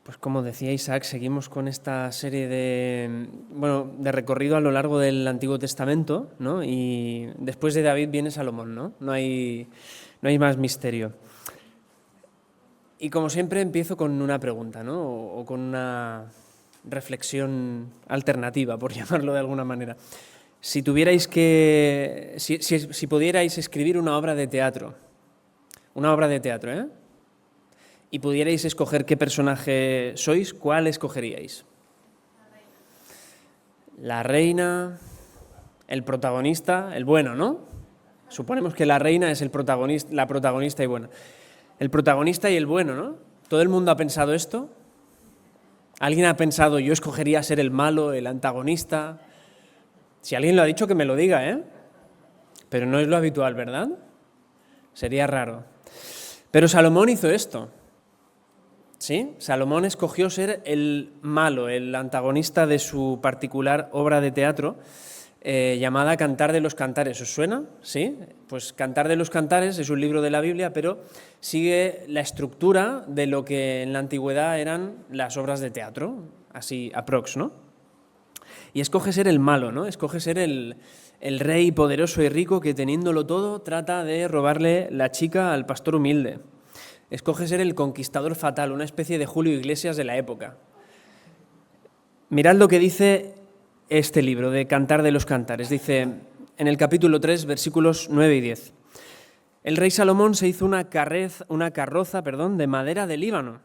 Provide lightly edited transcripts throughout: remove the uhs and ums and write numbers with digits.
Pues como decía Isaac, seguimos con esta serie de recorrido a lo largo del Antiguo Testamento, ¿no? Y después de David viene Salomón, ¿no? No hay más misterio. Y como siempre empiezo con una pregunta, ¿no? O con una reflexión alternativa, por llamarlo de alguna manera. Si pudierais escribir una obra de teatro, ¿eh? Y pudierais escoger qué personaje sois, ¿cuál escogeríais? La reina, el protagonista, el bueno, ¿no? Suponemos que la reina es la protagonista y buena. El protagonista y el bueno, ¿no? ¿Todo el mundo ha pensado esto? ¿Alguien ha pensado, yo escogería ser el malo, el antagonista? Si alguien lo ha dicho, que me lo diga, ¿eh? Pero no es lo habitual, ¿verdad? Sería raro. Pero Salomón hizo esto. ¿Sí? Salomón escogió ser el malo, el antagonista de su particular obra de teatro llamada Cantar de los Cantares. ¿Os suena? ¿Sí? Pues Cantar de los Cantares es un libro de la Biblia, pero sigue la estructura de lo que en la antigüedad eran las obras de teatro, así aprox, ¿no? Y escoge ser el malo, ¿no? Escoge ser el rey poderoso y rico que, teniéndolo todo, trata de robarle la chica al pastor humilde. Escoge ser el conquistador fatal, una especie de Julio Iglesias de la época. Mirad lo que dice este libro de Cantar de los Cantares. Dice en el capítulo 3, versículos 9 y 10. El rey Salomón se hizo una carroza de madera de Líbano.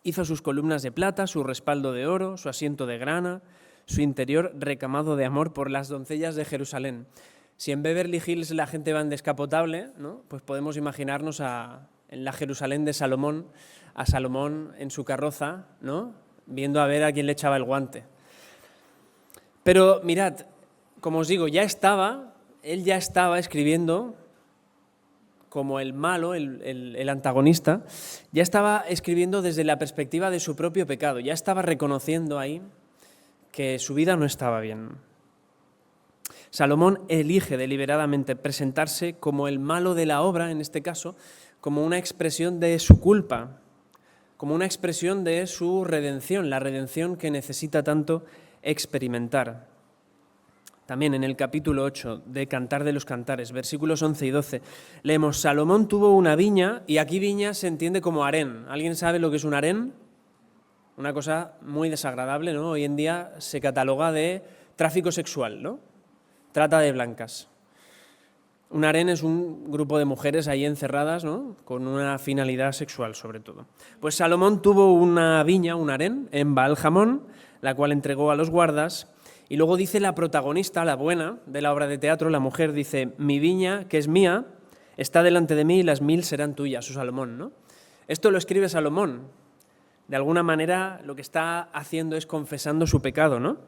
Hizo sus columnas de plata, su respaldo de oro, su asiento de grana, su interior recamado de amor por las doncellas de Jerusalén. Si en Beverly Hills la gente va en descapotable, ¿no? Pues podemos imaginarnos en la Jerusalén de Salomón, a Salomón en su carroza, ¿no? Viendo a ver a quién le echaba el guante. Pero mirad, como os digo, él ya estaba escribiendo como el malo, el antagonista, ya estaba escribiendo desde la perspectiva de su propio pecado, ya estaba reconociendo ahí que su vida no estaba bien. Salomón elige deliberadamente presentarse como el malo de la obra, en este caso, como una expresión de su culpa, como una expresión de su redención, la redención que necesita tanto experimentar. También en el capítulo 8 de Cantar de los Cantares, versículos 11 y 12, leemos: Salomón tuvo una viña, y aquí viña se entiende como harén. ¿Alguien sabe lo que es un harén? Una cosa muy desagradable, ¿no? Hoy en día se cataloga de tráfico sexual, ¿no? Trata de blancas. Un harén es un grupo de mujeres ahí encerradas, ¿no? Con una finalidad sexual, sobre todo. Pues Salomón tuvo una viña, un harén, en Baal-Jamón, la cual entregó a los guardas. Y luego dice la protagonista, la buena de la obra de teatro, la mujer, dice: mi viña, que es mía, está delante de mí y las 1000 serán tuyas, o Salomón, ¿no? Esto lo escribe Salomón. De alguna manera lo que está haciendo es confesando su pecado, ¿no?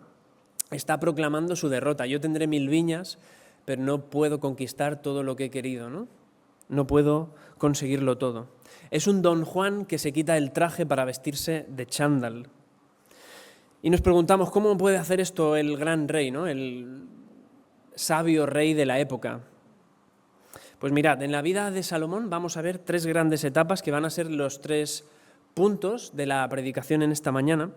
Está proclamando su derrota. Yo tendré 1000 viñas, pero no puedo conquistar todo lo que he querido, ¿no? No puedo conseguirlo todo. Es un Don Juan que se quita el traje para vestirse de chándal. Y nos preguntamos, ¿cómo puede hacer esto el gran rey, ¿no? El sabio rey de la época? Pues mirad, en la vida de Salomón vamos a ver 3 grandes etapas que van a ser los 3 puntos de la predicación en esta mañana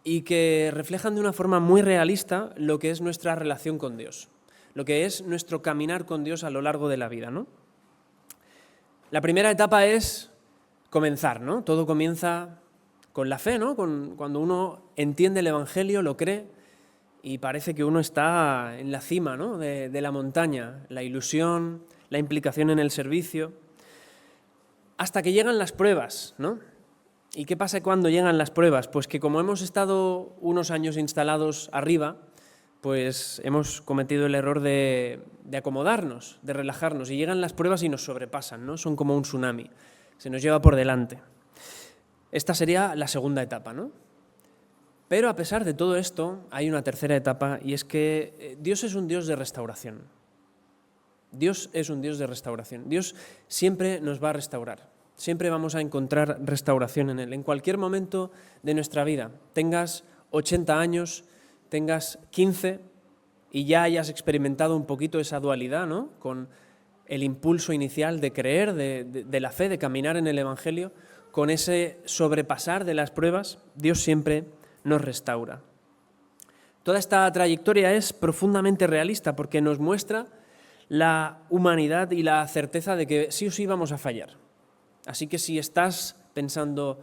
y que reflejan de una forma muy realista lo que es nuestra relación con Dios, lo que es nuestro caminar con Dios a lo largo de la vida, ¿no? La primera etapa es comenzar, ¿no? Todo comienza con la fe, ¿no? Cuando uno entiende el Evangelio, lo cree y parece que uno está en la cima, ¿no? de la montaña, la ilusión, la implicación en el servicio, hasta que llegan las pruebas, ¿no? ¿Y qué pasa cuando llegan las pruebas? Pues que como hemos estado unos años instalados arriba, pues hemos cometido el error de acomodarnos, de relajarnos, y llegan las pruebas y nos sobrepasan, ¿no? Son como un tsunami, se nos lleva por delante. Esta sería la segunda etapa, ¿no? Pero a pesar de todo esto, hay una tercera etapa, y es que Dios es un Dios de restauración. Dios es un Dios de restauración. Dios siempre nos va a restaurar. Siempre vamos a encontrar restauración en Él. En cualquier momento de nuestra vida, tengas 80 años, tengas 15 y ya hayas experimentado un poquito esa dualidad, ¿no? Con el impulso inicial de creer, de la fe, de caminar en el Evangelio, con ese sobrepasar de las pruebas, Dios siempre nos restaura. Toda esta trayectoria es profundamente realista porque nos muestra la humanidad y la certeza de que sí o sí vamos a fallar. Así que si estás pensando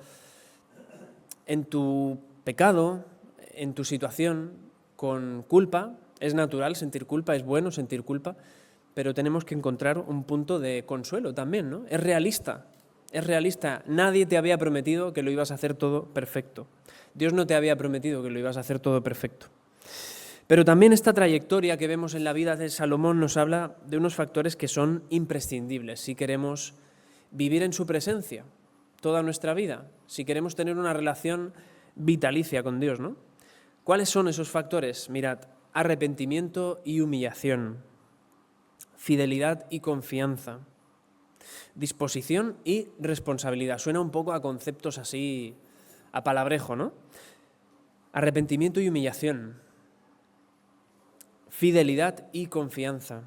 en tu pecado, en tu situación con culpa, es natural sentir culpa, es bueno sentir culpa, pero tenemos que encontrar un punto de consuelo también, ¿no? Es realista. Nadie te había prometido que lo ibas a hacer todo perfecto. Dios no te había prometido que lo ibas a hacer todo perfecto. Pero también esta trayectoria que vemos en la vida de Salomón nos habla de unos factores que son imprescindibles si queremos vivir en su presencia toda nuestra vida, si queremos tener una relación vitalicia con Dios, ¿no? ¿Cuáles son esos factores? Mirad, arrepentimiento y humillación, fidelidad y confianza, disposición y responsabilidad. Suena un poco a conceptos así, a palabrejo, ¿no? Arrepentimiento y humillación, fidelidad y confianza,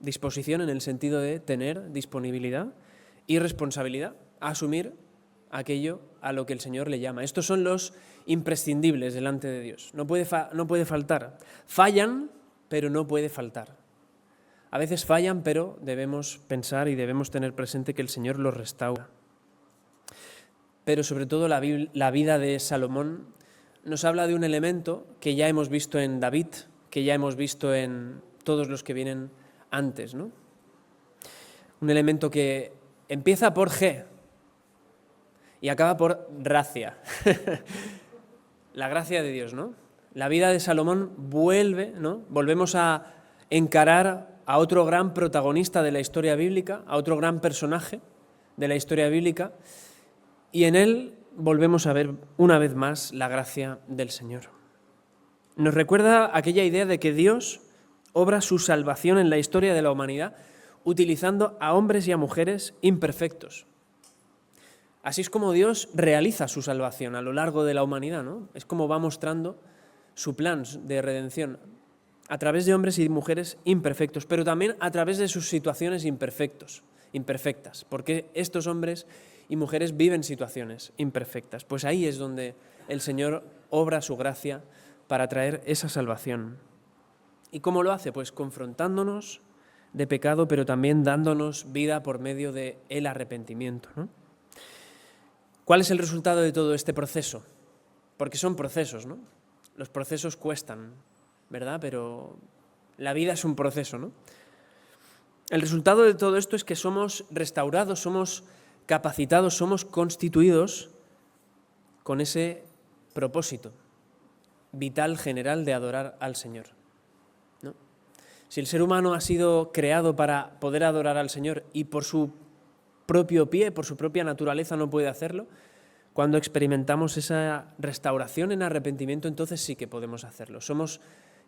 disposición en el sentido de tener disponibilidad y responsabilidad, asumir aquello a lo que el Señor le llama. Estos son los imprescindibles delante de Dios. No puede faltar. Fallan, pero no puede faltar. A veces fallan, pero debemos pensar y debemos tener presente que el Señor los restaura. Pero sobre todo la vida de Salomón nos habla de un elemento que ya hemos visto en David, que ya hemos visto en todos los que vienen antes, ¿no? Un elemento que empieza por G y acaba por gracia. La gracia de Dios, ¿no? La vida de Salomón vuelve, ¿no? Volvemos a encarar a otro gran protagonista de la historia bíblica, a otro gran personaje de la historia bíblica, y en él volvemos a ver una vez más la gracia del Señor. Nos recuerda aquella idea de que Dios obra su salvación en la historia de la humanidad utilizando a hombres y a mujeres imperfectos. Así es como Dios realiza su salvación a lo largo de la humanidad, ¿no? Es como va mostrando su plan de redención a través de hombres y mujeres imperfectos, pero también a través de sus situaciones imperfectas, porque estos hombres y mujeres viven situaciones imperfectas. Pues ahí es donde el Señor obra su gracia para traer esa salvación. ¿Y cómo lo hace? Pues confrontándonos de pecado, pero también dándonos vida por medio del arrepentimiento, ¿no? ¿Cuál es el resultado de todo este proceso? Porque son procesos, ¿no? Los procesos cuestan, ¿verdad? Pero la vida es un proceso, ¿no? El resultado de todo esto es que somos restaurados, somos capacitados, somos constituidos con ese propósito vital general de adorar al Señor, ¿no? Si el ser humano ha sido creado para poder adorar al Señor y por su propio pie, por su propia naturaleza no puede hacerlo, cuando experimentamos esa restauración en arrepentimiento, entonces sí que podemos hacerlo. Somos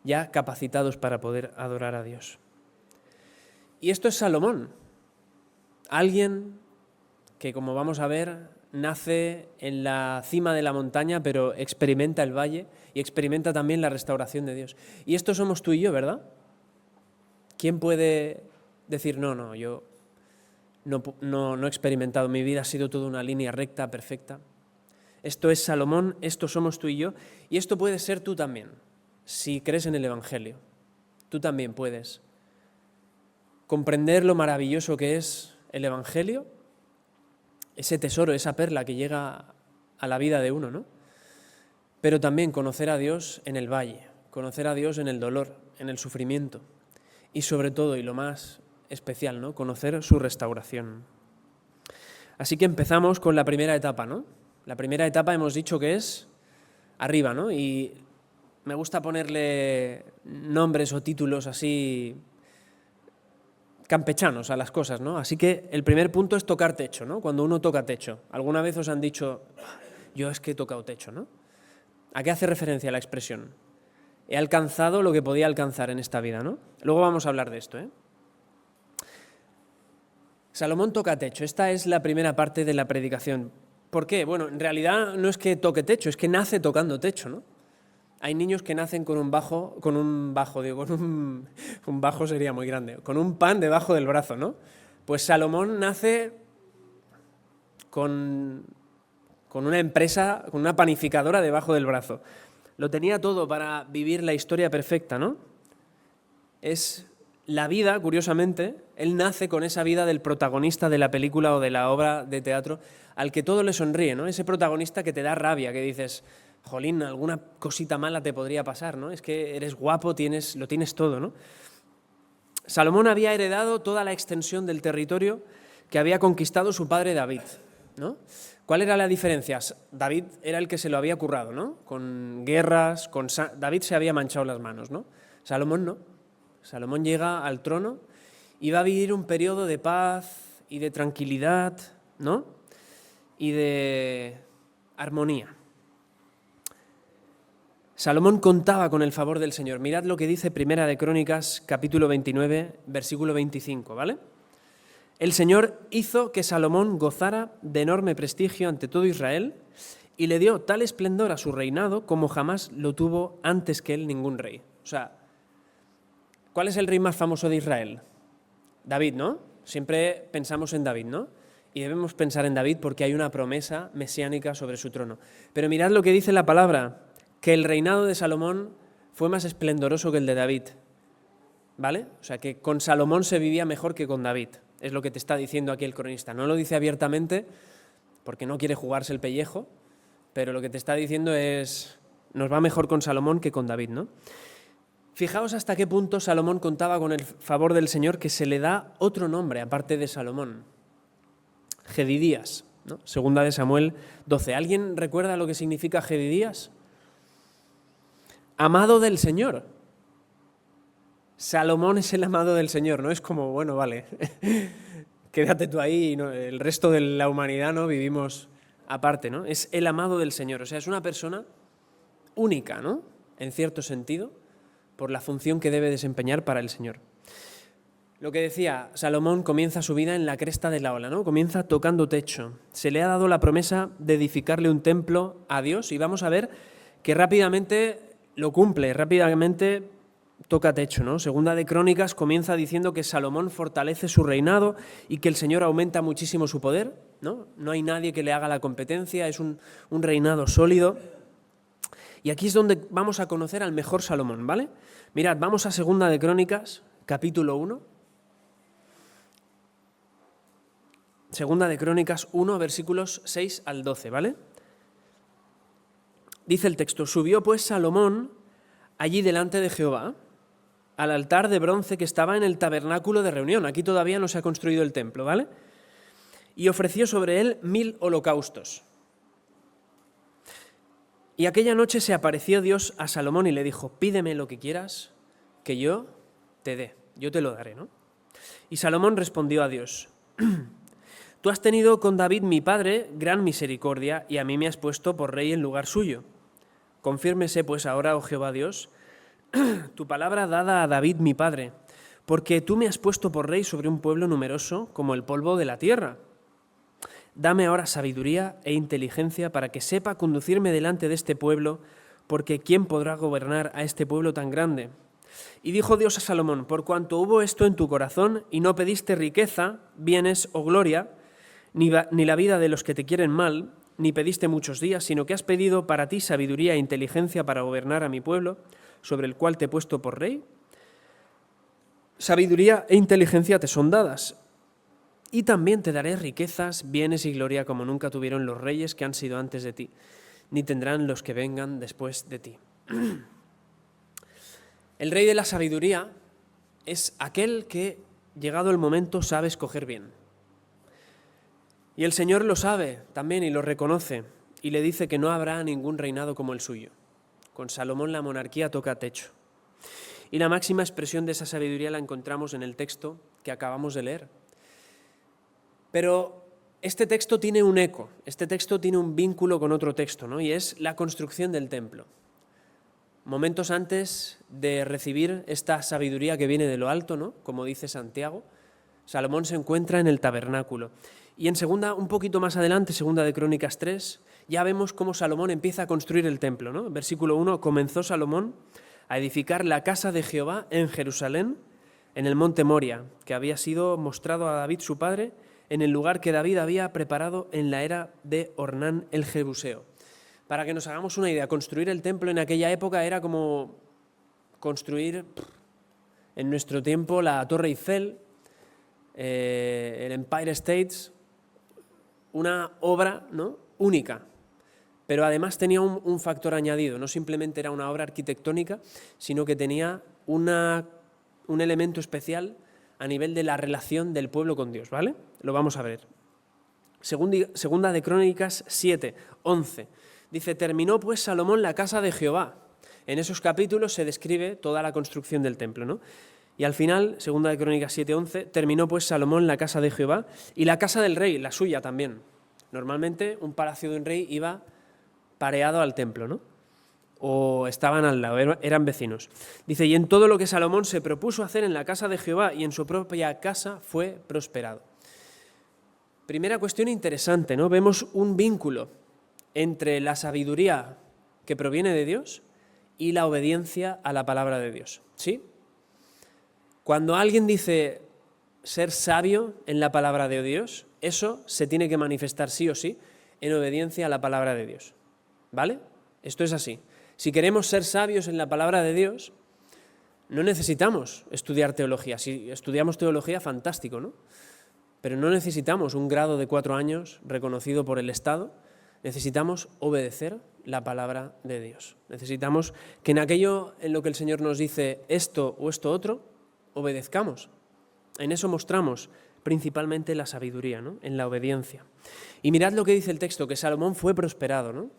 ya capacitados para poder adorar a Dios. Y esto es Salomón, alguien que, como vamos a ver, nace en la cima de la montaña, pero experimenta el valle y experimenta también la restauración de Dios. Y esto somos tú y yo, ¿verdad? ¿Quién puede decir, no, yo no he experimentado, mi vida ha sido toda una línea recta, perfecta? Esto es Salomón, esto somos tú y yo, y esto puedes ser tú también, si crees en el Evangelio. Tú también puedes comprender lo maravilloso que es el Evangelio, ese tesoro, esa perla que llega a la vida de uno, ¿no? Pero también conocer a Dios en el valle, conocer a Dios en el dolor, en el sufrimiento, y sobre todo, y lo más especial, ¿no? Conocer su restauración. Así que empezamos con la primera etapa, ¿no? La primera etapa hemos dicho que es arriba, ¿no? Y me gusta ponerle nombres o títulos así campechanos a las cosas, ¿no? Así que el primer punto es tocar techo, ¿no? Cuando uno toca techo. ¿Alguna vez os han dicho, yo es que he tocado techo, ¿no? ¿A qué hace referencia la expresión? He alcanzado lo que podía alcanzar en esta vida, ¿no? Luego vamos a hablar de esto, ¿eh? Salomón toca techo. Esta es la primera parte de la predicación. ¿Por qué? Bueno, en realidad no es que toque techo, es que nace tocando techo, ¿no? Hay niños que nacen con un bajo sería muy grande, con un pan debajo del brazo, ¿no? Pues Salomón nace con una empresa, con una panificadora debajo del brazo. Lo tenía todo para vivir la historia perfecta, ¿no? Es la vida, curiosamente, él nace con esa vida del protagonista de la película o de la obra de teatro al que todo le sonríe, ¿no? Ese protagonista que te da rabia, que dices, jolín, alguna cosita mala te podría pasar, ¿no? Es que eres guapo, lo tienes todo, ¿no? Salomón había heredado toda la extensión del territorio que había conquistado su padre David, ¿no? ¿Cuál era la diferencia? David era el que se lo había currado, ¿no? Con guerras, David se había manchado las manos, ¿no? Salomón no. Salomón llega al trono y va a vivir un periodo de paz y de tranquilidad, ¿no? Y de armonía. Salomón contaba con el favor del Señor. Mirad lo que dice Primera de Crónicas, capítulo 29, versículo 25, ¿vale? El Señor hizo que Salomón gozara de enorme prestigio ante todo Israel y le dio tal esplendor a su reinado como jamás lo tuvo antes que él ningún rey. O sea, ¿cuál es el rey más famoso de Israel? David, ¿no? Siempre pensamos en David, ¿no? Y debemos pensar en David porque hay una promesa mesiánica sobre su trono. Pero mirad lo que dice la palabra, que el reinado de Salomón fue más esplendoroso que el de David, ¿vale? O sea, que con Salomón se vivía mejor que con David. Es lo que te está diciendo aquí el cronista. No lo dice abiertamente porque no quiere jugarse el pellejo, pero lo que te está diciendo es, nos va mejor con Salomón que con David, ¿no? Fijaos hasta qué punto Salomón contaba con el favor del Señor, que se le da otro nombre aparte de Salomón. Jedidías, ¿no? Segunda de Samuel 12. ¿Alguien recuerda lo que significa Jedidías? Amado del Señor. Salomón es el amado del Señor, ¿no? Es como, bueno, vale, quédate tú ahí, ¿no? El resto de la humanidad, ¿no? Vivimos aparte, ¿no? Es el amado del Señor, o sea, es una persona única, ¿no? En cierto sentido, por la función que debe desempeñar para el Señor. Lo que decía, Salomón comienza su vida en la cresta de la ola, ¿no? Comienza tocando techo. Se le ha dado la promesa de edificarle un templo a Dios y vamos a ver que rápidamente lo cumple, rápidamente toca techo, ¿no? Segunda de Crónicas comienza diciendo que Salomón fortalece su reinado y que el Señor aumenta muchísimo su poder, ¿no? No hay nadie que le haga la competencia, es un reinado sólido. Y aquí es donde vamos a conocer al mejor Salomón, ¿vale? Mirad, vamos a Segunda de Crónicas, capítulo 1. Segunda de Crónicas 1, versículos 6 al 12, ¿vale? Dice el texto, subió pues Salomón allí delante de Jehová, al altar de bronce que estaba en el tabernáculo de reunión. Aquí todavía no se ha construido el templo, ¿vale? Y ofreció sobre él 1000 holocaustos. Y aquella noche se apareció Dios a Salomón y le dijo, pídeme lo que quieras, que yo te dé, yo te lo daré, ¿no? Y Salomón respondió a Dios, tú has tenido con David mi padre gran misericordia y a mí me has puesto por rey en lugar suyo. Confírmese pues ahora, oh Jehová Dios, tu palabra dada a David mi padre, porque tú me has puesto por rey sobre un pueblo numeroso como el polvo de la tierra. Dame ahora sabiduría e inteligencia para que sepa conducirme delante de este pueblo, porque ¿quién podrá gobernar a este pueblo tan grande? Y dijo Dios a Salomón, por cuanto hubo esto en tu corazón y no pediste riqueza, bienes o gloria, ni la vida de los que te quieren mal, ni pediste muchos días, sino que has pedido para ti sabiduría e inteligencia para gobernar a mi pueblo, sobre el cual te he puesto por rey, sabiduría e inteligencia te son dadas. Y también te daré riquezas, bienes y gloria como nunca tuvieron los reyes que han sido antes de ti, ni tendrán los que vengan después de ti. El rey de la sabiduría es aquel que, llegado el momento, sabe escoger bien. Y el Señor lo sabe también y lo reconoce, y le dice que no habrá ningún reinado como el suyo. Con Salomón la monarquía toca techo. Y la máxima expresión de esa sabiduría la encontramos en el texto que acabamos de leer. Pero este texto tiene un eco, este texto tiene un vínculo con otro texto, ¿no? Y es la construcción del templo. Momentos antes de recibir esta sabiduría que viene de lo alto, ¿no? Como dice Santiago, Salomón se encuentra en el tabernáculo. Y en segunda, un poquito más adelante, segunda de Crónicas 3, ya vemos cómo Salomón empieza a construir el templo, ¿no? Versículo 1, comenzó Salomón a edificar la casa de Jehová en Jerusalén, en el monte Moria, que había sido mostrado a David su padre, en el lugar que David había preparado en la era de Ornán el Jebuseo. Para que nos hagamos una idea, construir el templo en aquella época era como construir en nuestro tiempo la Torre Eiffel, el Empire State, una obra, ¿no?, única. Pero además tenía un factor añadido, no simplemente era una obra arquitectónica, sino que tenía un elemento especial a nivel de la relación del pueblo con Dios, ¿vale? Lo vamos a ver. Segunda de Crónicas 7, 11. Dice, terminó pues Salomón la casa de Jehová. En esos capítulos se describe toda la construcción del templo, ¿no? Y al final, segunda de Crónicas 7, 11, terminó pues Salomón la casa de Jehová y la casa del rey, la suya también. Normalmente un palacio de un rey iba pareado al templo, ¿no? O estaban al lado, eran vecinos. Dice, y en todo lo que Salomón se propuso hacer en la casa de Jehová y en su propia casa fue prosperado. Primera cuestión interesante, ¿no? Vemos un vínculo entre la sabiduría que proviene de Dios y la obediencia a la palabra de Dios, ¿sí? Cuando alguien dice ser sabio en la palabra de Dios, eso se tiene que manifestar sí o sí en obediencia a la palabra de Dios, ¿vale? Esto es así. Si queremos ser sabios en la palabra de Dios, no necesitamos estudiar teología. Si estudiamos teología, fantástico, ¿no? Pero no necesitamos un grado de 4 años reconocido por el Estado. Necesitamos obedecer la palabra de Dios. Necesitamos que en aquello en lo que el Señor nos dice esto o esto otro, obedezcamos. En eso mostramos principalmente la sabiduría, ¿no?, en la obediencia. Y mirad lo que dice el texto, que Salomón fue prosperado, ¿no?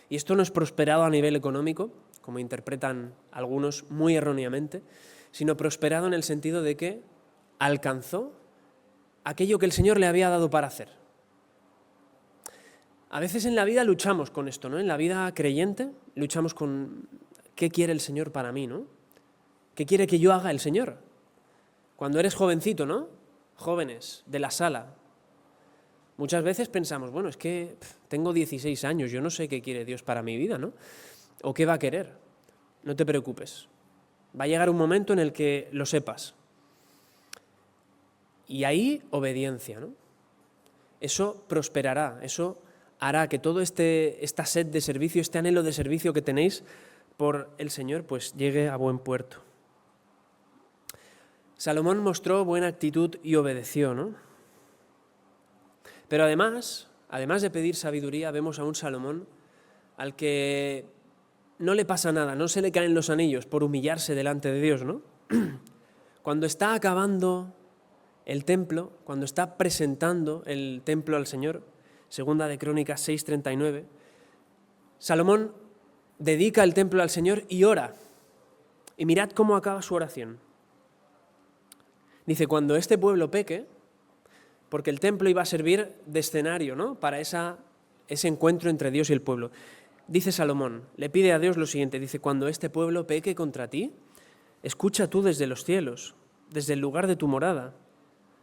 Y esto no es prosperado a nivel económico, como interpretan algunos muy erróneamente, sino prosperado en el sentido de que alcanzó aquello que el Señor le había dado para hacer. A veces en la vida luchamos con esto, ¿no? En la vida creyente luchamos con qué quiere el Señor para mí, ¿no? ¿Qué quiere que yo haga el Señor? Cuando eres jovencito, ¿no? Jóvenes de la sala, muchas veces pensamos, bueno, es que tengo 16 años, yo no sé qué quiere Dios para mi vida, ¿no? O qué va a querer. No te preocupes. Va a llegar un momento en el que lo sepas. Y ahí, obediencia, ¿no? Eso prosperará, eso hará que todo esta sed de servicio, este anhelo de servicio que tenéis por el Señor, pues llegue a buen puerto. Salomón mostró buena actitud y obedeció, ¿no? Pero además de pedir sabiduría, vemos a un Salomón al que no le pasa nada, no se le caen los anillos por humillarse delante de Dios, ¿no? Cuando está acabando el templo, cuando está presentando el templo al Señor, segunda de Crónicas 6:39, Salomón dedica el templo al Señor y ora. Y mirad cómo acaba su oración. Dice, cuando este pueblo peque, porque el templo iba a servir de escenario, ¿no?, para ese encuentro entre Dios y el pueblo. Dice Salomón, le pide a Dios lo siguiente, dice, cuando este pueblo peque contra ti, escucha tú desde los cielos, desde el lugar de tu morada,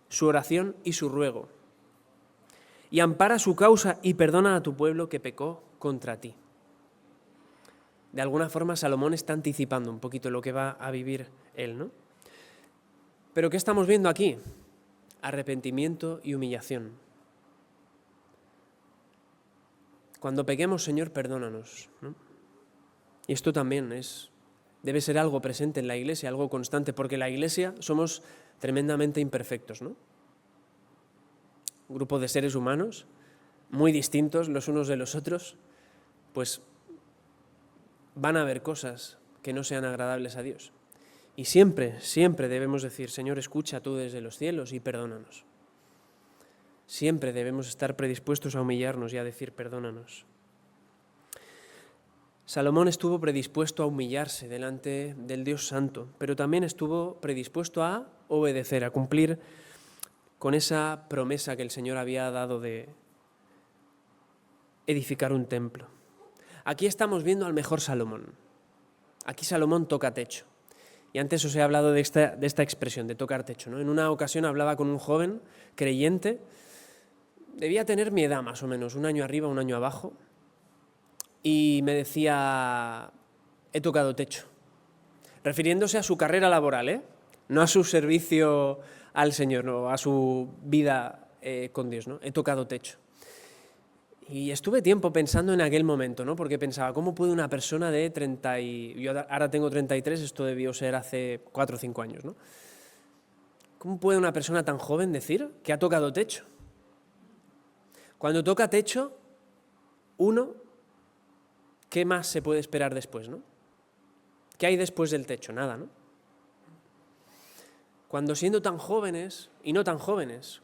su oración y su ruego, y ampara su causa y perdona a tu pueblo que pecó contra ti. De alguna forma Salomón está anticipando un poquito lo que va a vivir él, ¿no? Pero ¿qué estamos viendo aquí? Arrepentimiento y humillación. Cuando pequemos, Señor, perdónanos, ¿no? Y esto también debe ser algo presente en la Iglesia, algo constante, porque la Iglesia somos tremendamente imperfectos, ¿no? Un grupo de seres humanos muy distintos los unos de los otros, pues van a haber cosas que no sean agradables a Dios. Y siempre, siempre debemos decir, Señor, escucha tú desde los cielos y perdónanos. Siempre debemos estar predispuestos a humillarnos y a decir, perdónanos. Salomón estuvo predispuesto a humillarse delante del Dios Santo, pero también estuvo predispuesto a obedecer, a cumplir con esa promesa que el Señor había dado de edificar un templo. Aquí estamos viendo al mejor Salomón. Aquí Salomón toca techo. Y antes os he hablado de esta expresión, de tocar techo, ¿no? En una ocasión hablaba con un joven creyente, debía tener mi edad más o menos, un año arriba, un año abajo, y me decía, he tocado techo, refiriéndose a su carrera laboral, no a su servicio al Señor, no a su vida con Dios, ¿no? He tocado techo. Y estuve tiempo pensando en aquel momento, ¿no? Porque pensaba, ¿cómo puede una persona de 30 y... Yo ahora tengo 33, esto debió ser hace 4 o 5 años, ¿no? ¿Cómo puede una persona tan joven decir que ha tocado techo? Cuando toca techo, uno, ¿qué más se puede esperar después, no? ¿Qué hay después del techo? Nada, ¿no? Cuando siendo tan jóvenes y no tan jóvenes,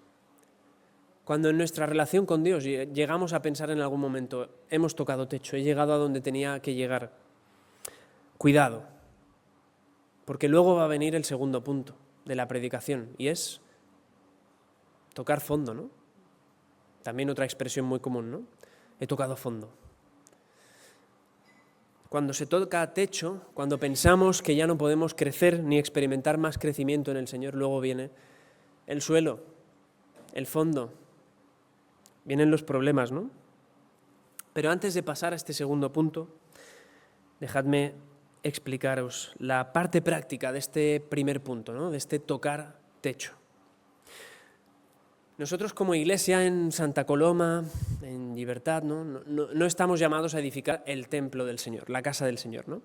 cuando en nuestra relación con Dios llegamos a pensar en algún momento, hemos tocado techo, he llegado a donde tenía que llegar, cuidado, porque luego va a venir el segundo punto de la predicación y es tocar fondo, ¿no? También otra expresión muy común, ¿no? He tocado fondo. Cuando se toca techo, cuando pensamos que ya no podemos crecer ni experimentar más crecimiento en el Señor, luego viene el suelo, el fondo, vienen los problemas, ¿no? Pero antes de pasar a este segundo punto, dejadme explicaros la parte práctica de este primer punto, ¿no? De este tocar techo. Nosotros como iglesia en Santa Coloma, en Libertad, no estamos llamados a edificar el templo del Señor, la casa del Señor, ¿no?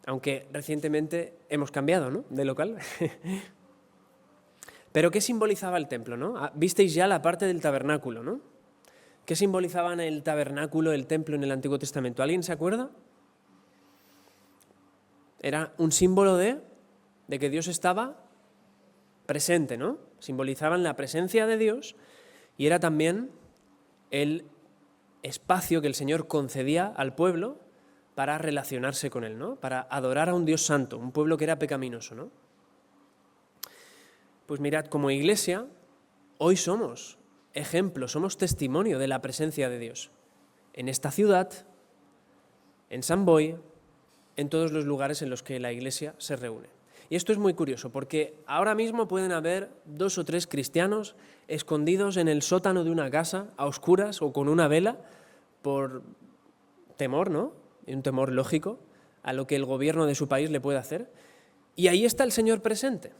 Aunque recientemente hemos cambiado, ¿no?, de local. Pero ¿qué simbolizaba el templo, no? Visteis ya la parte del tabernáculo, ¿no? ¿Qué simbolizaban el tabernáculo, el templo en el Antiguo Testamento? ¿Alguien se acuerda? Era un símbolo de que Dios estaba presente, ¿no? Simbolizaban la presencia de Dios y era también el espacio que el Señor concedía al pueblo para relacionarse con Él, ¿no? Para adorar a un Dios santo, un pueblo que era pecaminoso, ¿no? Pues mirad, como iglesia, hoy somos ejemplo, somos testimonio de la presencia de Dios. En esta ciudad, en San Boi, en todos los lugares en los que la iglesia se reúne. Y esto es muy curioso, porque ahora mismo pueden haber 2 o 3 cristianos escondidos en el sótano de una casa, a oscuras o con una vela, por temor, ¿no? Y un temor lógico a lo que el gobierno de su país le puede hacer. Y ahí está el Señor presente,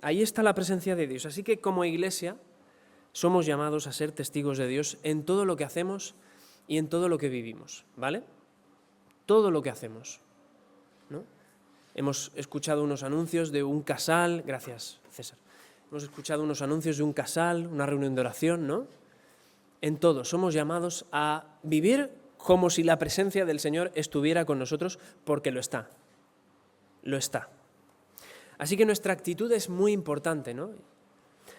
ahí está la presencia de Dios. Así que como iglesia somos llamados a ser testigos de Dios en todo lo que hacemos y en todo lo que vivimos, ¿vale? Todo lo que hacemos, ¿no? Hemos escuchado unos anuncios de un casal, gracias César, hemos escuchado unos anuncios de un casal, una reunión de oración, ¿no? En todo, somos llamados a vivir como si la presencia del Señor estuviera con nosotros, porque lo está, lo está. Así que nuestra actitud es muy importante, ¿no?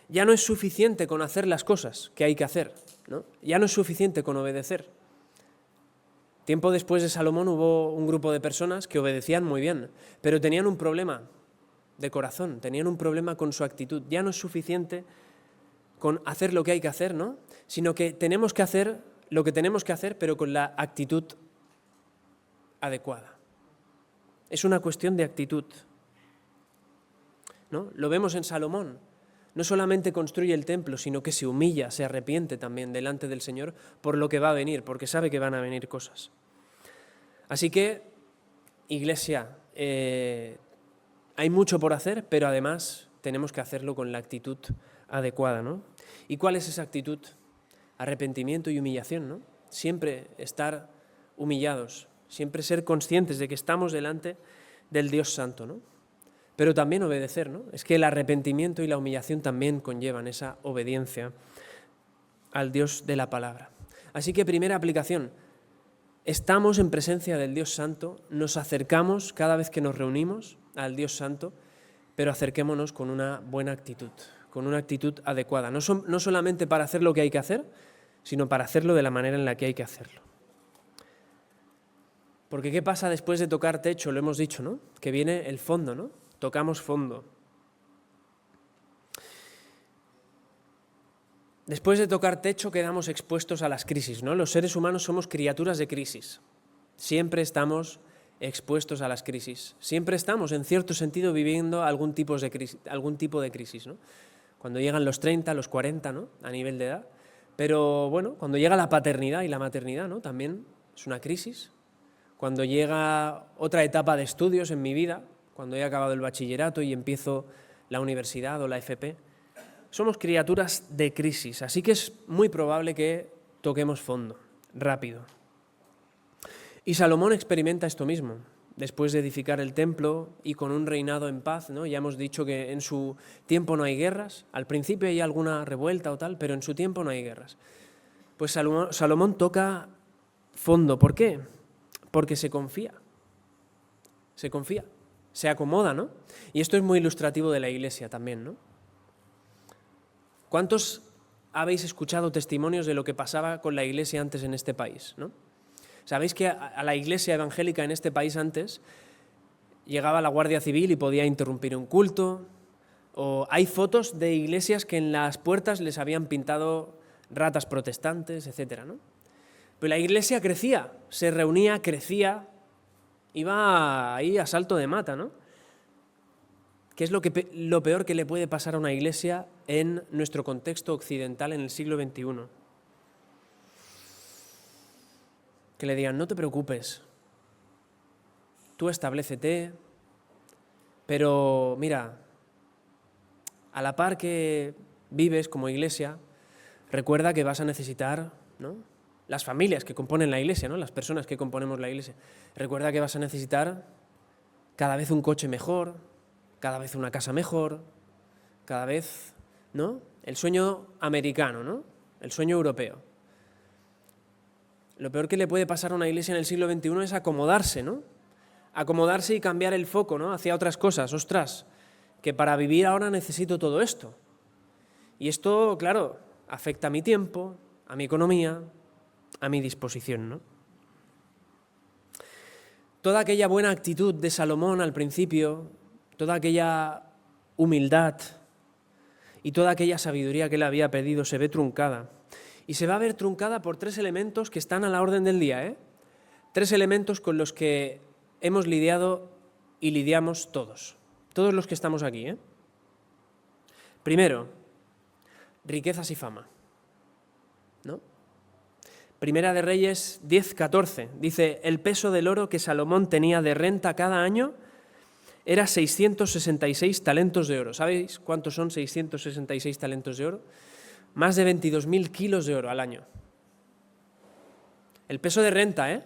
Ya no es suficiente con hacer las cosas que hay que hacer, ¿no? Ya no es suficiente con obedecer. Tiempo después de Salomón hubo un grupo de personas que obedecían muy bien, pero tenían un problema de corazón, tenían un problema con su actitud. Ya no es suficiente con hacer lo que hay que hacer, ¿no? Sino que tenemos que hacer lo que tenemos que hacer, pero con la actitud adecuada. Es una cuestión de actitud, ¿no? Lo vemos en Salomón. No solamente construye el templo, sino que se humilla, se arrepiente también delante del Señor por lo que va a venir, porque sabe que van a venir cosas. Así que, iglesia, hay mucho por hacer, pero además tenemos que hacerlo con la actitud adecuada, ¿no? ¿Y cuál es esa actitud? Arrepentimiento y humillación, ¿no? Siempre estar humillados, siempre ser conscientes de que estamos delante del Dios Santo, ¿no? Pero también obedecer, ¿no? Es que el arrepentimiento y la humillación también conllevan esa obediencia al Dios de la palabra. Así que primera aplicación, estamos en presencia del Dios Santo, nos acercamos cada vez que nos reunimos al Dios Santo, pero acerquémonos con una buena actitud, con una actitud adecuada, no solamente para hacer lo que hay que hacer, sino para hacerlo de la manera en la que hay que hacerlo. Porque ¿qué pasa después de tocar techo? Lo hemos dicho, ¿no? Que viene el fondo, ¿no? Tocamos fondo. Después de tocar techo quedamos expuestos a las crisis, ¿no? Los seres humanos somos criaturas de crisis. Siempre estamos expuestos a las crisis. Siempre estamos, en cierto sentido, viviendo algún tipo de crisis, ¿no? Cuando llegan los 30, los 40, ¿no? A nivel de edad. Pero bueno, cuando llega la paternidad y la maternidad, ¿no? También es una crisis. Cuando llega otra etapa de estudios en mi vida, cuando he acabado el bachillerato y empiezo la universidad o la FP, somos criaturas de crisis, así que es muy probable que toquemos fondo, rápido. Y Salomón experimenta esto mismo. Después de edificar el templo y con un reinado en paz, ¿no? Ya hemos dicho que en su tiempo no hay guerras, al principio hay alguna revuelta o tal, pero en su tiempo no hay guerras. Pues Salomón toca fondo. ¿Por qué? Porque se confía, se acomoda, ¿no? Y esto es muy ilustrativo de la Iglesia también, ¿no? ¿Cuántos habéis escuchado testimonios de lo que pasaba con la Iglesia antes en este país, ¿no? ¿Sabéis que a la Iglesia evangélica en este país antes llegaba la Guardia Civil y podía interrumpir un culto? O hay fotos de iglesias que en las puertas les habían pintado ratas protestantes, etcétera, ¿no? Pero la Iglesia crecía, se reunía, crecía, iba ahí a salto de mata, ¿no? ¿Qué es lo peor que le puede pasar a una iglesia en nuestro contexto occidental en el siglo XXI? Que le digan, no te preocupes, tú establécete, pero mira, a la par que vives como iglesia, recuerda que vas a necesitar, ¿no? Las familias que componen la iglesia, ¿no? Las personas que componemos la iglesia, recuerda que vas a necesitar cada vez un coche mejor, cada vez una casa mejor, cada vez, ¿no? El sueño americano, ¿no? El sueño europeo. Lo peor que le puede pasar a una iglesia en el siglo XXI es acomodarse, ¿no? Acomodarse y cambiar el foco, ¿no? Hacia otras cosas. Ostras, que para vivir ahora necesito todo esto. Y esto, claro, afecta a mi tiempo, a mi economía, a mi disposición, ¿no? Toda aquella buena actitud de Salomón al principio, toda aquella humildad y toda aquella sabiduría que él había pedido se ve truncada. Y se va a ver truncada por 3 elementos que están a la orden del día, ¿eh? 3 elementos con los que hemos lidiado y lidiamos todos los que estamos aquí, ¿eh? Primero, riquezas y fama, ¿no? Primera de Reyes 10:14, dice, el peso del oro que Salomón tenía de renta cada año era 666 talentos de oro. ¿Sabéis cuántos son 666 talentos de oro? Más de 22.000 kilos de oro al año. El peso de renta, ¿eh?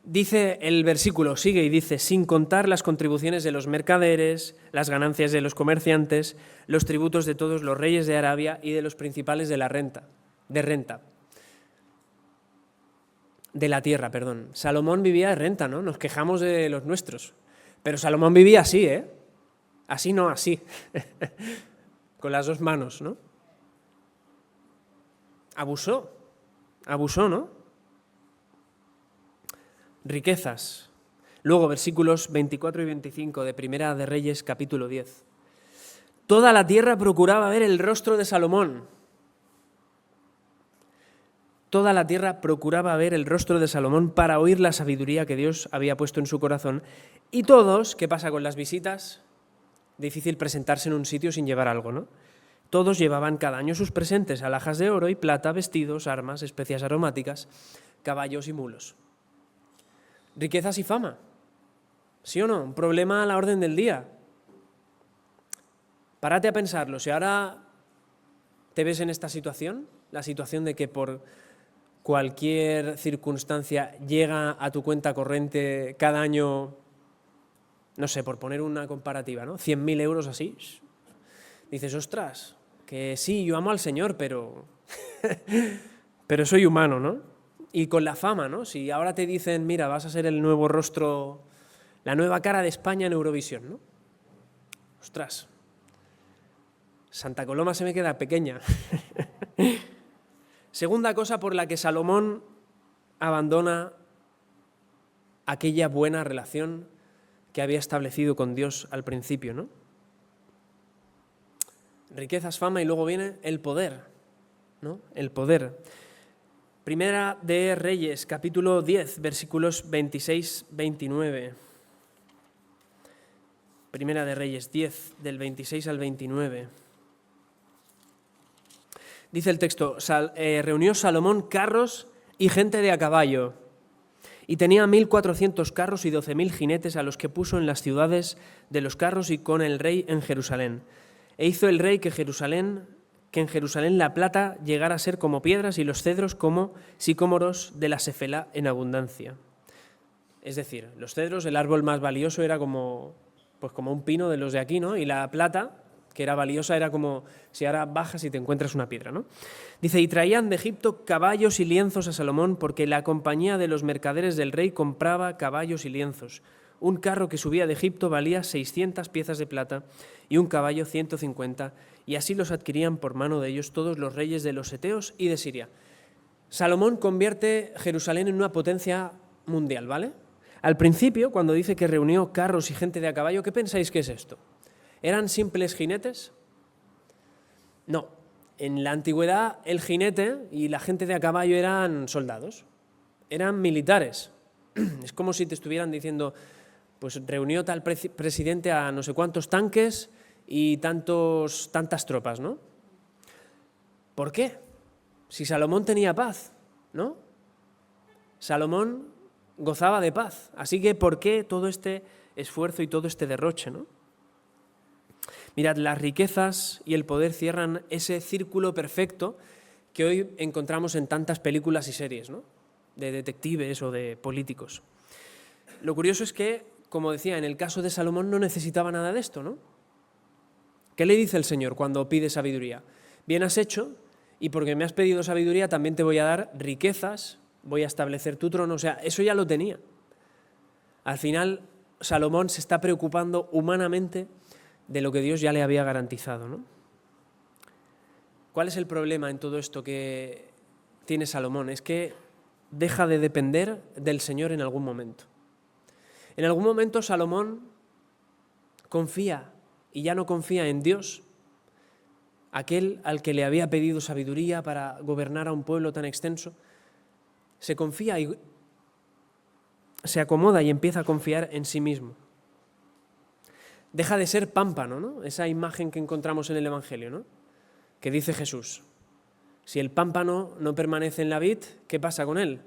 Dice el versículo, sigue y dice, sin contar las contribuciones de los mercaderes, las ganancias de los comerciantes, los tributos de todos los reyes de Arabia y de los principales de la renta. De la tierra, perdón. Salomón vivía de renta, ¿no? Nos quejamos de los nuestros. Pero Salomón vivía así, ¿eh? Así no, así. Con las 2 manos, ¿no? Abusó, ¿no? Riquezas. Luego, versículos 24 y 25 de Primera de Reyes, capítulo 10. Toda la tierra procuraba ver el rostro de Salomón. Toda la tierra procuraba ver el rostro de Salomón para oír la sabiduría que Dios había puesto en su corazón. Y todos, ¿qué pasa con las visitas? Difícil presentarse en un sitio sin llevar algo, ¿no? Todos llevaban cada año sus presentes, alhajas de oro y plata, vestidos, armas, especias aromáticas, caballos y mulos. Riquezas y fama. ¿Sí o no? Un problema a la orden del día. Párate a pensarlo. Si ahora te ves en esta situación, la situación de que por cualquier circunstancia llega a tu cuenta corriente cada año, no sé, por poner una comparativa, ¿no? 100.000 euros así. Dices, ostras, que sí, yo amo al Señor, pero soy humano, ¿no? Y con la fama, ¿no? Si ahora te dicen, mira, vas a ser el nuevo rostro, la nueva cara de España en Eurovisión, ¿no? Ostras, Santa Coloma se me queda pequeña. Segunda cosa por la que Salomón abandona aquella buena relación que había establecido con Dios al principio, ¿no? Riquezas, fama y luego viene el poder, ¿no? El poder. Primera de Reyes, capítulo 10, versículos 26-29. Primera de Reyes 10, del 26 al 29. Dice el texto, reunió Salomón carros y gente de a caballo, y tenía 1.400 carros y 12.000 jinetes a los que puso en las ciudades de los carros y con el rey en Jerusalén. E hizo el rey que en Jerusalén la plata llegara a ser como piedras y los cedros como sicómoros de la Sefela en abundancia. Es decir, los cedros, el árbol más valioso era como un pino de los de aquí, ¿no? Y la plata, que era valiosa, era como si ahora bajas y te encuentras una piedra, ¿no? Dice, y traían de Egipto caballos y lienzos a Salomón porque la compañía de los mercaderes del rey compraba caballos y lienzos. Un carro que subía de Egipto valía 600 piezas de plata y un caballo 150, y así los adquirían por mano de ellos todos los reyes de los eteos y de Siria. Salomón convierte Jerusalén en una potencia mundial, ¿vale? Al principio, cuando dice que reunió carros y gente de a caballo, ¿qué pensáis que es esto? ¿Eran simples jinetes? No. En la antigüedad, el jinete y la gente de a caballo eran soldados, eran militares. Es como si te estuvieran diciendo, pues reunió tal presidente a no sé cuántos tanques y tantas tropas, ¿no? ¿Por qué? Si Salomón tenía paz, ¿no? Salomón gozaba de paz. Así que, ¿por qué todo este esfuerzo y todo este derroche, ¿no? Mirad, las riquezas y el poder cierran ese círculo perfecto que hoy encontramos en tantas películas y series, ¿no? De detectives o de políticos. Lo curioso es que, como decía, en el caso de Salomón no necesitaba nada de esto, ¿no? ¿Qué le dice el Señor cuando pide sabiduría? Bien has hecho, y porque me has pedido sabiduría también te voy a dar riquezas, voy a establecer tu trono. O sea, eso ya lo tenía. Al final, Salomón se está preocupando humanamente de lo que Dios ya le había garantizado, ¿no? ¿Cuál es el problema en todo esto que tiene Salomón? Es que deja de depender del Señor en algún momento. En algún momento Salomón confía y ya no confía en Dios, aquel al que le había pedido sabiduría para gobernar a un pueblo tan extenso. Se confía y se acomoda y empieza a confiar en sí mismo. Deja de ser pámpano, ¿no? Esa imagen que encontramos en el Evangelio, ¿no? Que dice Jesús, si el pámpano no permanece en la vid, ¿qué pasa con él?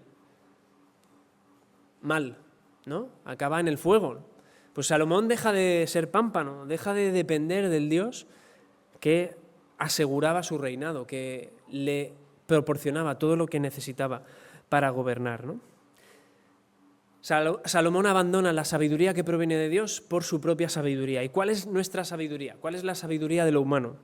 Mal, ¿no? Acaba en el fuego. Pues Salomón deja de ser pámpano, deja de depender del Dios que aseguraba su reinado, que le proporcionaba todo lo que necesitaba para gobernar, ¿no? Salomón abandona la sabiduría que proviene de Dios por su propia sabiduría. ¿Y cuál es nuestra sabiduría? ¿Cuál es la sabiduría de lo humano?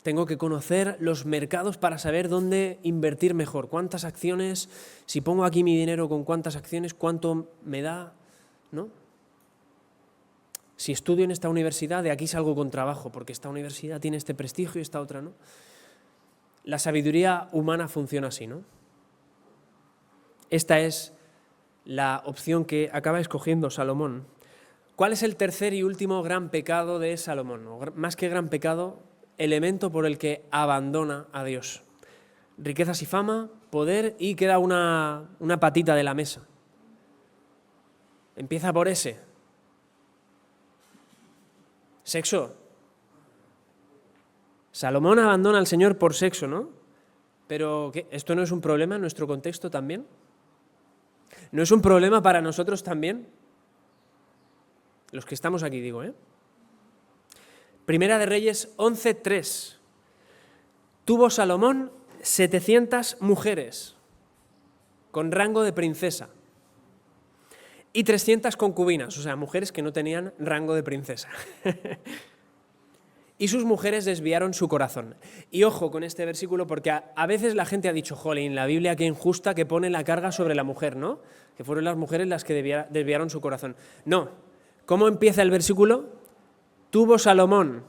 Tengo que conocer los mercados para saber dónde invertir mejor, cuántas acciones, si pongo aquí mi dinero con cuántas acciones, cuánto me da, ¿no? Si estudio en esta universidad, de aquí salgo con trabajo, porque esta universidad tiene este prestigio y esta otra, ¿no? La sabiduría humana funciona así, ¿no? Esta es la opción que acaba escogiendo Salomón. ¿Cuál es el tercer y último gran pecado de Salomón? O más que gran pecado, elemento por el que abandona a Dios. Riquezas y fama, poder, y queda una patita de la mesa. Empieza por ese. Sexo. Salomón abandona al Señor por sexo, ¿no? Pero ¿qué? ¿Esto no es un problema en nuestro contexto también? ¿No es un problema para nosotros también? Los que estamos aquí, digo, ¿eh? Primera de Reyes 11:3. Tuvo Salomón 700 mujeres con rango de princesa y 300 concubinas, o sea, mujeres que no tenían rango de princesa. Y sus mujeres desviaron su corazón. Y ojo con este versículo porque a veces la gente ha dicho, jolín, la Biblia qué injusta que pone la carga sobre la mujer, ¿no? Que fueron las mujeres las que desviaron su corazón. No. ¿Cómo empieza el versículo? Tuvo Salomón,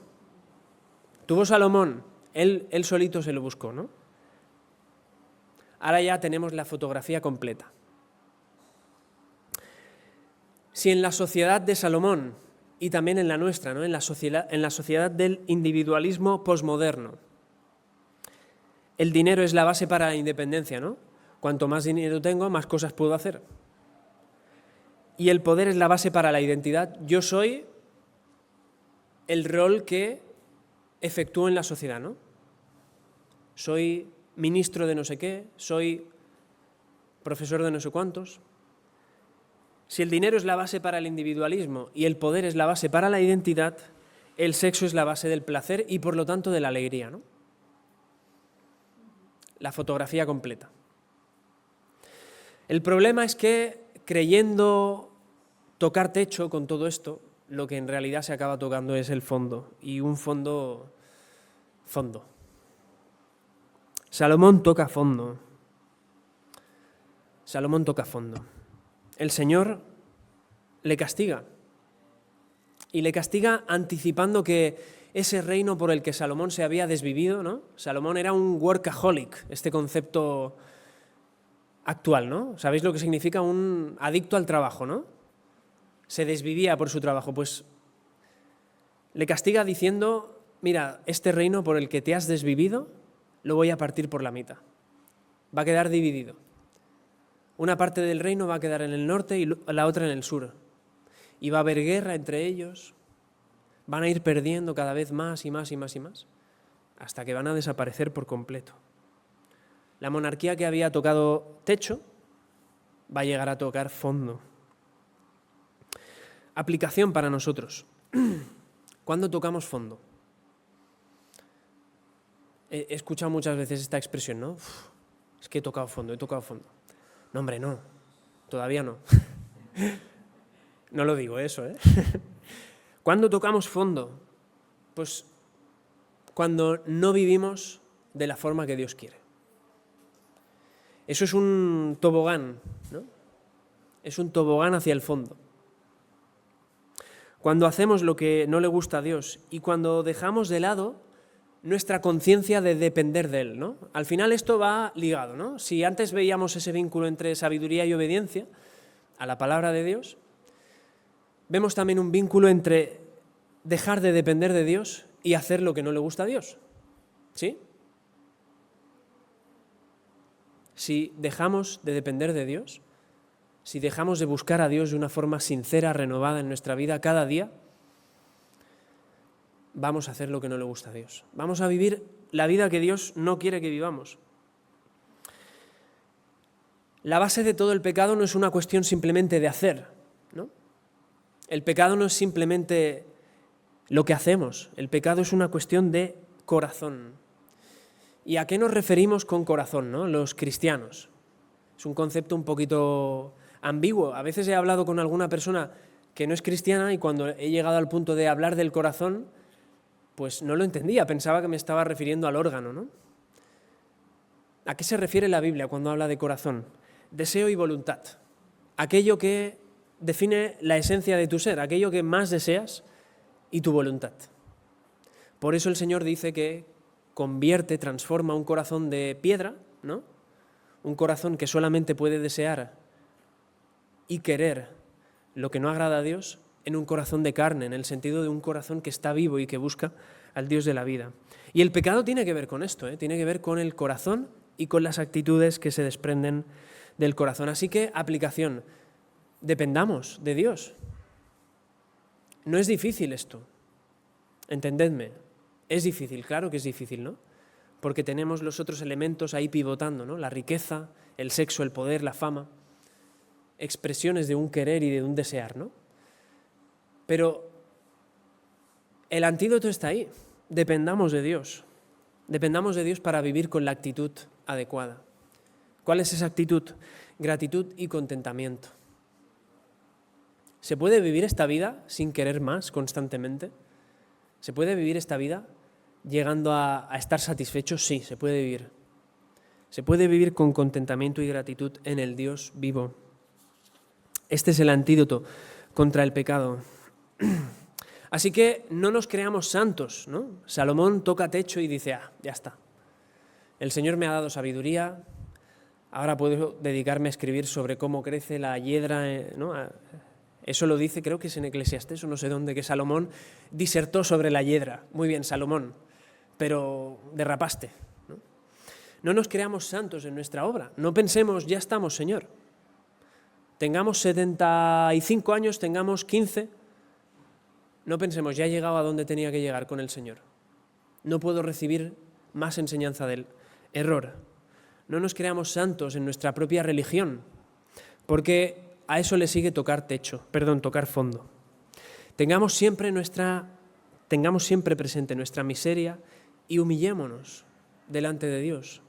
él solito se lo buscó, ¿no? Ahora ya tenemos la fotografía completa. Si en la sociedad de Salomón y también en la nuestra, ¿no? en la sociedad del individualismo posmoderno, el dinero es la base para la independencia, ¿no? Cuanto más dinero tengo, más cosas puedo hacer. Y el poder es la base para la identidad. Yo soy el rol que efectúo en la sociedad, ¿no? Soy ministro de no sé qué, soy profesor de no sé cuántos. Si el dinero es la base para el individualismo y el poder es la base para la identidad, el sexo es la base del placer y por lo tanto de la alegría, ¿no? La fotografía completa. El problema es que creyendo tocar techo con todo esto, lo que en realidad se acaba tocando es el fondo, y un fondo. Salomón toca fondo. Salomón toca fondo. El Señor le castiga. Y le castiga anticipando que ese reino por el que Salomón se había desvivido, ¿no? Salomón era un workaholic, este concepto actual, ¿no? ¿Sabéis lo que significa un adicto al trabajo, ¿no? Se desvivía por su trabajo. Pues le castiga diciendo, mira, este reino por el que te has desvivido lo voy a partir por la mitad. Va a quedar dividido. Una parte del reino va a quedar en el norte y la otra en el sur. Y va a haber guerra entre ellos. Van a ir perdiendo cada vez más y más y más y más, hasta que van a desaparecer por completo. La monarquía que había tocado techo va a llegar a tocar fondo. Aplicación para nosotros. ¿Cuándo tocamos fondo? He escuchado muchas veces esta expresión, ¿no? Es que he tocado fondo. No, hombre, no. Todavía no. No lo digo eso, ¿eh? ¿Cuándo tocamos fondo? Pues cuando no vivimos de la forma que Dios quiere. Eso es un tobogán, ¿no? Es un tobogán hacia el fondo. Cuando hacemos lo que no le gusta a Dios y cuando dejamos de lado nuestra conciencia de depender de Él, ¿no? Al final esto va ligado, ¿no? Si antes veíamos ese vínculo entre sabiduría y obediencia a la palabra de Dios, vemos también un vínculo entre dejar de depender de Dios y hacer lo que no le gusta a Dios. ¿Sí? Si dejamos de depender de Dios, si dejamos de buscar a Dios de una forma sincera, renovada en nuestra vida cada día, vamos a hacer lo que no le gusta a Dios. Vamos a vivir la vida que Dios no quiere que vivamos. La base de todo el pecado no es una cuestión simplemente de hacer, ¿no? El pecado no es simplemente lo que hacemos, el pecado es una cuestión de corazón. ¿Y a qué nos referimos con corazón, ¿no? Los cristianos. Es un concepto un poquito ambiguo. A veces he hablado con alguna persona que no es cristiana y cuando he llegado al punto de hablar del corazón, pues no lo entendía, pensaba que me estaba refiriendo al órgano, ¿no? ¿A qué se refiere la Biblia cuando habla de corazón? Deseo y voluntad. Aquello que define la esencia de tu ser, aquello que más deseas y tu voluntad. Por eso el Señor dice que transforma un corazón de piedra, ¿no? Un corazón que solamente puede desear y querer lo que no agrada a Dios, en un corazón de carne, en el sentido de un corazón que está vivo y que busca al Dios de la vida. Y el pecado tiene que ver con esto, tiene que ver con el corazón y con las actitudes que se desprenden del corazón. Así que, aplicación, dependamos de Dios. No es difícil esto, entendedme, es difícil, claro que es difícil, ¿no? Porque tenemos los otros elementos ahí pivotando, ¿no? La riqueza, el sexo, el poder, la fama, expresiones de un querer y de un desear, ¿no? Pero el antídoto está ahí, dependamos de Dios para vivir con la actitud adecuada. ¿Cuál es esa actitud? Gratitud y contentamiento. ¿Se puede vivir esta vida sin querer más constantemente? ¿Se puede vivir esta vida llegando a estar satisfecho? Sí, se puede vivir. Se puede vivir con contentamiento y gratitud en el Dios vivo. Este es el antídoto contra el pecado. Así que no nos creamos santos, ¿no? Salomón toca techo y dice, ya está. El Señor me ha dado sabiduría, ahora puedo dedicarme a escribir sobre cómo crece la hiedra, ¿no? Eso lo dice, creo que es en Eclesiastés o no sé dónde, que Salomón disertó sobre la hiedra. Muy bien, Salomón, pero derrapaste, ¿no? No nos creamos santos en nuestra obra. No pensemos, ya estamos, Señor. Tengamos 75 años, tengamos 15. No pensemos, ya he llegado a donde tenía que llegar con el Señor. No puedo recibir más enseñanza de Él. Error. No nos creamos santos en nuestra propia religión, porque a eso le sigue tocar fondo. Tengamos siempre nuestra tengamos siempre presente nuestra miseria y humillémonos delante de Dios.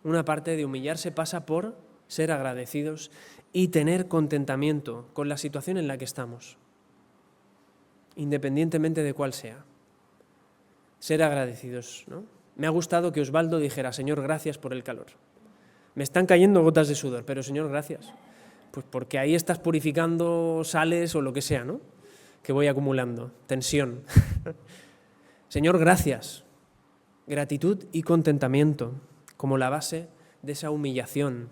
Una parte de humillarse pasa por ser agradecidos y tener contentamiento con la situación en la que estamos, independientemente de cuál sea. Ser agradecidos, ¿no? Me ha gustado que Osvaldo dijera: Señor, gracias por el calor. Me están cayendo gotas de sudor, pero Señor, gracias. Pues porque ahí estás purificando sales o lo que sea, ¿no? Que voy acumulando, tensión. Señor, gracias. Gratitud y contentamiento como la base de esa humillación.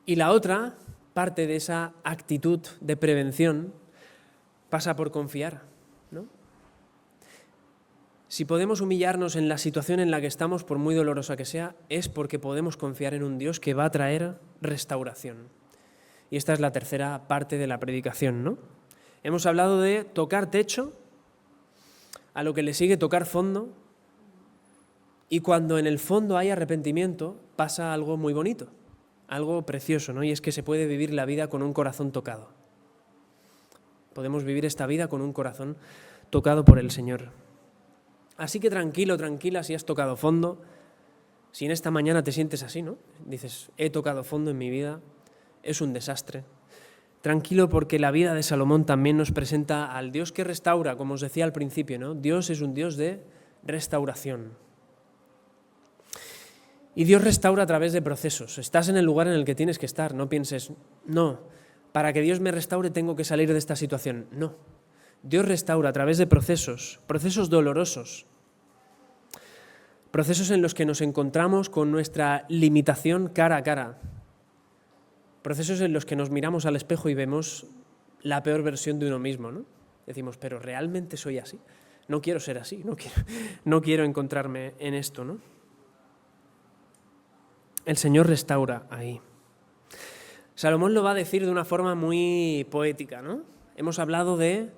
Y la otra parte de esa actitud de prevención pasa por confiar, ¿no? Si podemos humillarnos en la situación en la que estamos, por muy dolorosa que sea, es porque podemos confiar en un Dios que va a traer restauración. Y esta es la tercera parte de la predicación, ¿no? Hemos hablado de tocar techo, a lo que le sigue tocar fondo, y cuando en el fondo hay arrepentimiento, pasa algo muy bonito, algo precioso, ¿no? Y es que se puede vivir la vida con un corazón tocado. Podemos vivir esta vida con un corazón tocado por el Señor. Así que tranquilo, tranquila, si has tocado fondo, si en esta mañana te sientes así, ¿no? Dices, he tocado fondo en mi vida, es un desastre. Tranquilo, porque la vida de Salomón también nos presenta al Dios que restaura, como os decía al principio, ¿no? Dios es un Dios de restauración. Y Dios restaura a través de procesos. Estás en el lugar en el que tienes que estar, no pienses, no, para que Dios me restaure tengo que salir de esta situación. No. Dios restaura a través de procesos, procesos dolorosos, procesos en los que nos encontramos con nuestra limitación cara a cara, procesos en los que nos miramos al espejo y vemos la peor versión de uno mismo, ¿no? Decimos, pero ¿realmente soy así? No quiero ser así, no quiero encontrarme en esto, ¿no? El Señor restaura ahí. Salomón lo va a decir de una forma muy poética, ¿no? Hemos hablado de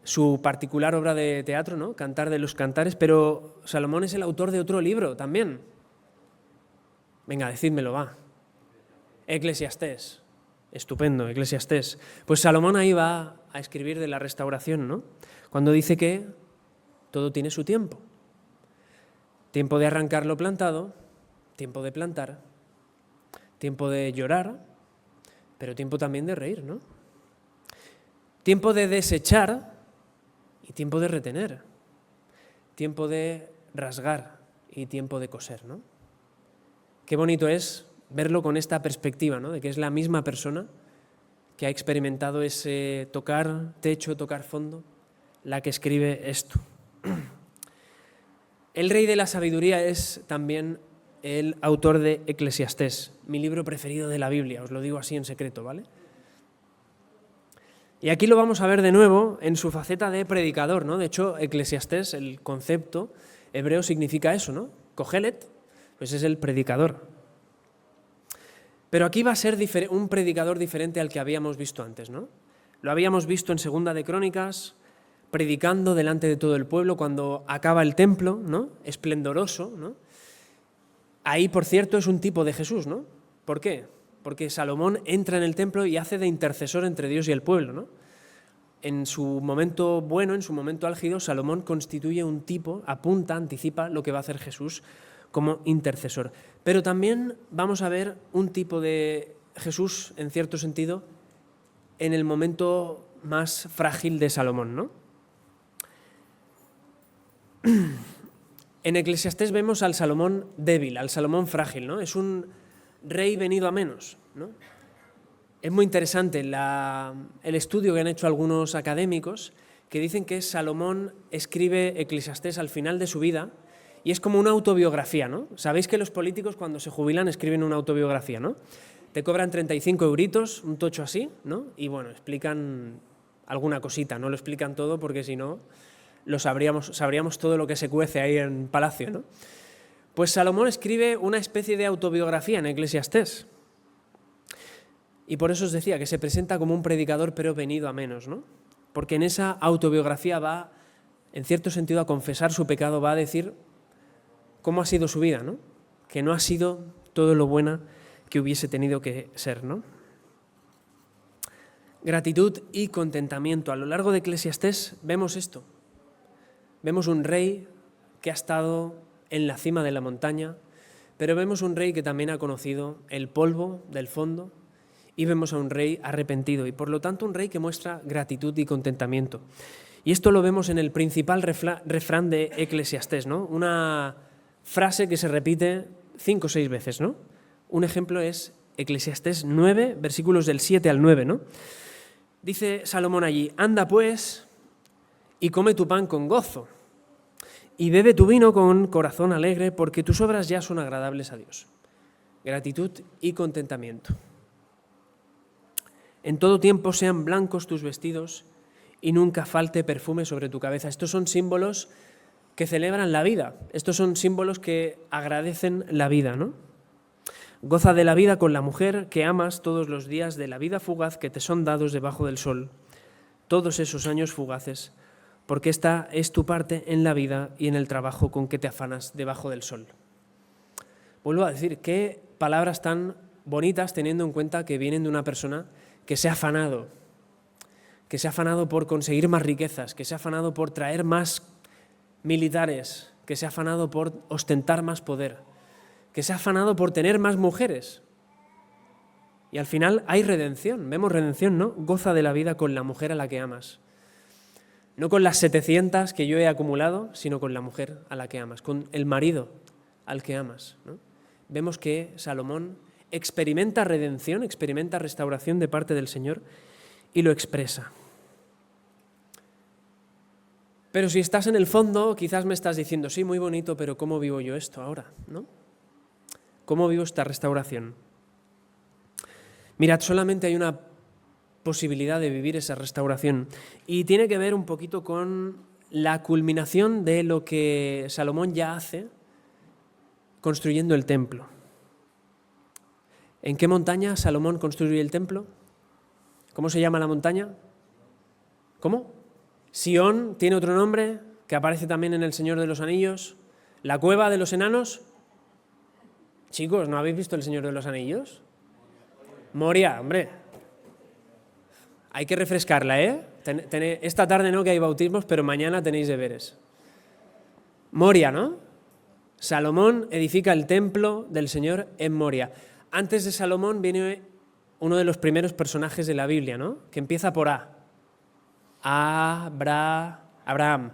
su particular obra de teatro, ¿no? Cantar de los Cantares, pero Salomón es el autor de otro libro también. Venga, decídmelo, va. Eclesiastés. Estupendo, Eclesiastés. Pues Salomón ahí va a escribir de la restauración, ¿no? Cuando dice que todo tiene su tiempo. Tiempo de arrancar lo plantado, tiempo de plantar, tiempo de llorar, pero tiempo también de reír, ¿no? Tiempo de desechar y tiempo de retener, tiempo de rasgar y tiempo de coser, ¿no? Qué bonito es verlo con esta perspectiva, ¿no? De que es la misma persona que ha experimentado ese tocar techo, tocar fondo, la que escribe esto. El rey de la sabiduría es también el autor de Eclesiastés, mi libro preferido de la Biblia, os lo digo así en secreto, ¿vale? Y aquí lo vamos a ver de nuevo en su faceta de predicador, ¿no? De hecho, Eclesiastés, el concepto hebreo significa eso, ¿no? Kohelet, pues es el predicador. Pero aquí va a ser un predicador diferente al que habíamos visto antes, ¿no? Lo habíamos visto en Segunda de Crónicas, predicando delante de todo el pueblo cuando acaba el templo, ¿no? Esplendoroso, ¿no? Ahí, por cierto, es un tipo de Jesús, ¿no? ¿Por qué? Porque Salomón entra en el templo y hace de intercesor entre Dios y el pueblo, ¿no? En su momento bueno, en su momento álgido, Salomón constituye un tipo, apunta, anticipa lo que va a hacer Jesús como intercesor. Pero también vamos a ver un tipo de Jesús, en cierto sentido, en el momento más frágil de Salomón, ¿no? En Eclesiastés vemos al Salomón débil, al Salomón frágil, ¿no? Es un rey venido a menos, ¿no? Es muy interesante el estudio que han hecho algunos académicos que dicen que Salomón escribe Eclesiastés al final de su vida y es como una autobiografía, ¿no? Sabéis que los políticos cuando se jubilan escriben una autobiografía, ¿no? Te cobran 35 euritos, un tocho así, ¿no? Y bueno, explican alguna cosita, no lo explican todo porque si no sabríamos todo lo que se cuece ahí en Palacio, ¿no? Pues Salomón escribe una especie de autobiografía en Eclesiastés. Y por eso os decía que se presenta como un predicador pero venido a menos, ¿no? Porque en esa autobiografía va, en cierto sentido, a confesar su pecado, va a decir cómo ha sido su vida, ¿no? Que no ha sido todo lo buena que hubiese tenido que ser, ¿no? Gratitud y contentamiento. A lo largo de Eclesiastés vemos esto. Vemos un rey que ha estado en la cima de la montaña, pero vemos un rey que también ha conocido el polvo del fondo y vemos a un rey arrepentido y por lo tanto un rey que muestra gratitud y contentamiento. Y esto lo vemos en el principal refrán de Eclesiastés, ¿no? Una frase que se repite 5 o 6 veces, ¿no? Un ejemplo es Eclesiastés 9, versículos del 7 al 9, ¿no? Dice Salomón allí: anda pues y come tu pan con gozo y bebe tu vino con corazón alegre, porque tus obras ya son agradables a Dios. Gratitud y contentamiento. En todo tiempo sean blancos tus vestidos y nunca falte perfume sobre tu cabeza. Estos son símbolos que celebran la vida. Estos son símbolos que agradecen la vida, ¿no? Goza de la vida con la mujer que amas todos los días de la vida fugaz que te son dados debajo del sol, todos esos años fugaces, porque esta es tu parte en la vida y en el trabajo con que te afanas debajo del sol. Vuelvo a decir, qué palabras tan bonitas teniendo en cuenta que vienen de una persona que se ha afanado por conseguir más riquezas, que se ha afanado por traer más militares, que se ha afanado por ostentar más poder, que se ha afanado por tener más mujeres. Y al final hay redención, vemos redención, ¿no? Goza de la vida con la mujer a la que amas. No con las 700 que yo he acumulado, sino con la mujer a la que amas, con el marido al que amas, ¿no? Vemos que Salomón experimenta redención, experimenta restauración de parte del Señor y lo expresa. Pero si estás en el fondo, quizás me estás diciendo, sí, muy bonito, pero ¿cómo vivo yo esto ahora, ¿no? ¿Cómo vivo esta restauración? Mirad, solamente hay una posibilidad de vivir esa restauración y tiene que ver un poquito con la culminación de lo que Salomón ya hace construyendo el templo. ¿En qué montaña Salomón construye el templo? ¿Cómo se llama la montaña? ¿Cómo? Sión tiene otro nombre que aparece también en El Señor de los Anillos. ¿La cueva de los enanos? Chicos, ¿no habéis visto El Señor de los Anillos? Moria, hombre. Hay que refrescarla, ¿eh? Esta tarde no, que hay bautismos, pero mañana tenéis deberes. Moria, ¿no? Salomón edifica el templo del Señor en Moria. Antes de Salomón viene uno de los primeros personajes de la Biblia, ¿no? Que empieza por A. Abraham.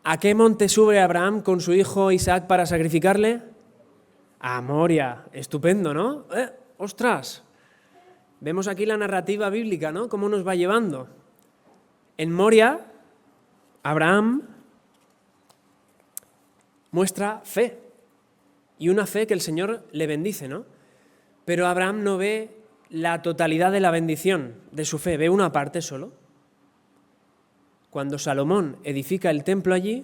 ¿A qué monte sube Abraham con su hijo Isaac para sacrificarle? A Moria. Estupendo, ¿no? ¡Ostras! Vemos aquí la narrativa bíblica, ¿no? Cómo nos va llevando. En Moria, Abraham muestra fe. Y una fe que el Señor le bendice, ¿no? Pero Abraham no ve la totalidad de la bendición de su fe, ve una parte solo. Cuando Salomón edifica el templo allí,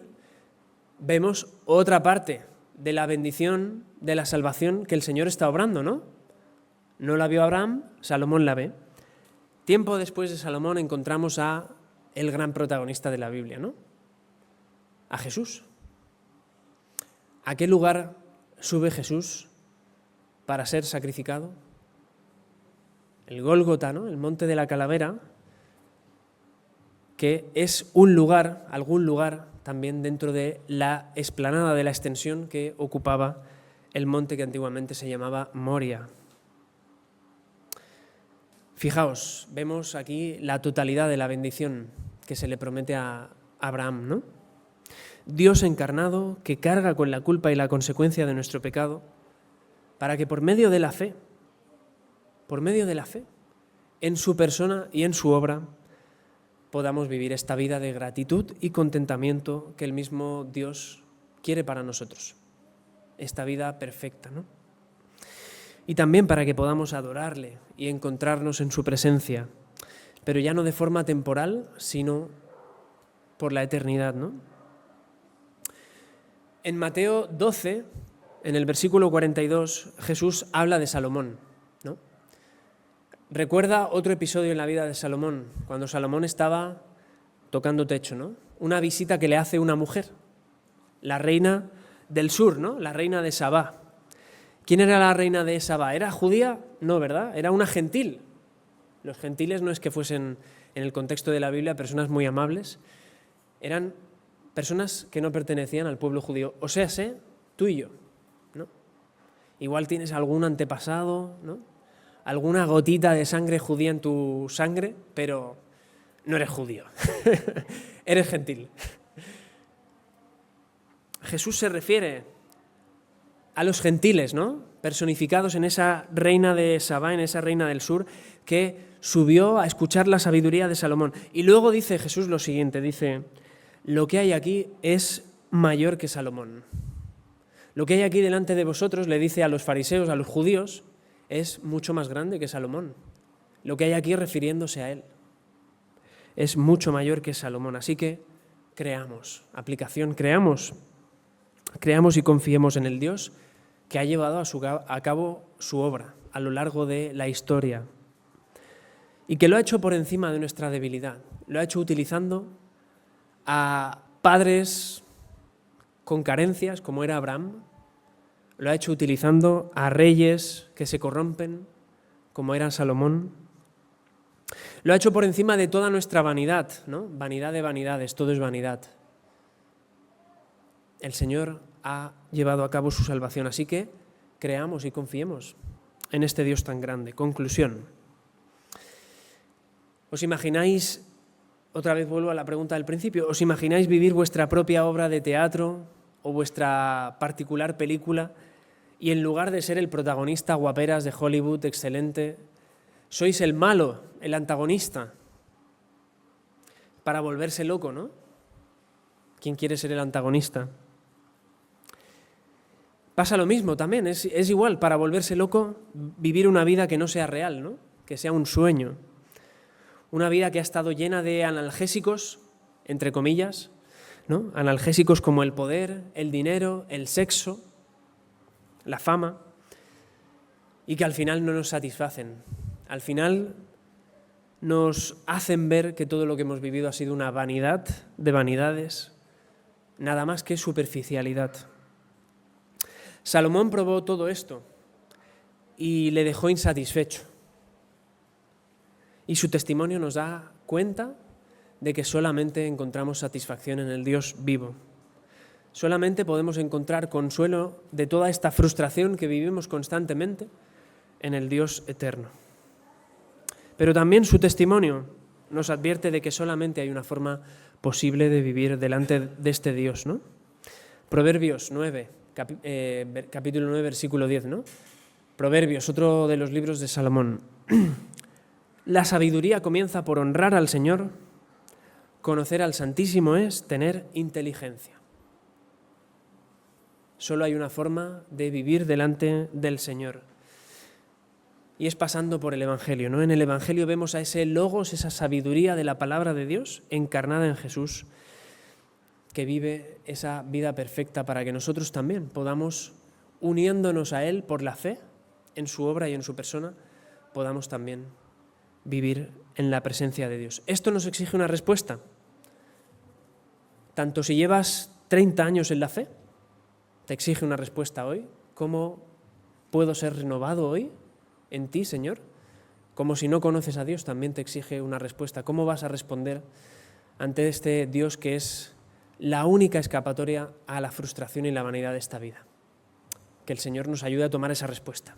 vemos otra parte de la bendición, de la salvación que el Señor está obrando, ¿no? No la vio Abraham, Salomón la ve. Tiempo después de Salomón encontramos a el gran protagonista de la Biblia, ¿no? A Jesús. ¿A qué lugar sube Jesús para ser sacrificado? El Gólgota, ¿no? El monte de la calavera, que es un lugar, algún lugar también dentro de la explanada de la extensión que ocupaba el monte que antiguamente se llamaba Moria. Fijaos, vemos aquí la totalidad de la bendición que se le promete a Abraham, ¿no? Dios encarnado que carga con la culpa y la consecuencia de nuestro pecado para que por medio de la fe, en su persona y en su obra, podamos vivir esta vida de gratitud y contentamiento que el mismo Dios quiere para nosotros. Esta vida perfecta, ¿no? Y también para que podamos adorarle y encontrarnos en su presencia, pero ya no de forma temporal, sino por la eternidad, ¿no? En Mateo 12, en el versículo 42, Jesús habla de Salomón, ¿no? Recuerda otro episodio en la vida de Salomón, cuando Salomón estaba tocando techo, ¿no? Una visita que le hace una mujer, la reina del sur, ¿no? La reina de Sabá. ¿Quién era la reina de Sabá? ¿Era judía? No, ¿verdad? Era una gentil. Los gentiles no es que fuesen, en el contexto de la Biblia, personas muy amables, eran personas que no pertenecían al pueblo judío, o sea, tú y yo, ¿no? Igual tienes algún antepasado, ¿no? Alguna gotita de sangre judía en tu sangre, pero no eres judío, eres gentil. Jesús se refiere a los gentiles, ¿no? Personificados en esa reina de Sabá, en esa reina del sur, que subió a escuchar la sabiduría de Salomón. Y luego dice Jesús lo siguiente, dice, lo que hay aquí es mayor que Salomón. Lo que hay aquí delante de vosotros, le dice a los fariseos, a los judíos, es mucho más grande que Salomón. Lo que hay aquí refiriéndose a él es mucho mayor que Salomón. Así que creamos, aplicación, creamos y confiemos en el Dios que ha llevado a cabo su obra a lo largo de la historia y que lo ha hecho por encima de nuestra debilidad. Lo ha hecho utilizando a padres con carencias, como era Abraham. Lo ha hecho utilizando a reyes que se corrompen, como era Salomón. Lo ha hecho por encima de toda nuestra vanidad, ¿no? Vanidad de vanidades, todo es vanidad. El Señor ha llevado a cabo su salvación, así que creamos y confiemos en este Dios tan grande. Conclusión. ¿Os imagináis, otra vez vuelvo a la pregunta del principio, ¿os imagináis vivir vuestra propia obra de teatro o vuestra particular película y en lugar de ser el protagonista guaperas de Hollywood excelente, sois el malo, el antagonista, para volverse loco, ¿no? ¿Quién quiere ser el antagonista? Pasa lo mismo también, es igual, para volverse loco, vivir una vida que no sea real, ¿no? Que sea un sueño. Una vida que ha estado llena de analgésicos, entre comillas, ¿no? Analgésicos como el poder, el dinero, el sexo, la fama, y que al final no nos satisfacen. Al final nos hacen ver que todo lo que hemos vivido ha sido una vanidad de vanidades, nada más que superficialidad. Salomón probó todo esto y le dejó insatisfecho. Y su testimonio nos da cuenta de que solamente encontramos satisfacción en el Dios vivo. Solamente podemos encontrar consuelo de toda esta frustración que vivimos constantemente en el Dios eterno. Pero también su testimonio nos advierte de que solamente hay una forma posible de vivir delante de este Dios, ¿no? Proverbios 9, capítulo 9, versículo 10, ¿no? Proverbios, otro de los libros de Salomón. La sabiduría comienza por honrar al Señor, conocer al Santísimo es tener inteligencia. Solo hay una forma de vivir delante del Señor. Y es pasando por el Evangelio, ¿no? En el Evangelio vemos a ese logos, esa sabiduría de la palabra de Dios encarnada en Jesús, que vive esa vida perfecta para que nosotros también podamos, uniéndonos a Él por la fe, en su obra y en su persona, podamos también vivir en la presencia de Dios. Esto nos exige una respuesta. Tanto si llevas 30 años en la fe, te exige una respuesta hoy. ¿Cómo puedo ser renovado hoy en ti, Señor? Como si no conoces a Dios, también te exige una respuesta. ¿Cómo vas a responder ante este Dios que es la única escapatoria a la frustración y la vanidad de esta vida? Que el Señor nos ayude a tomar esa respuesta.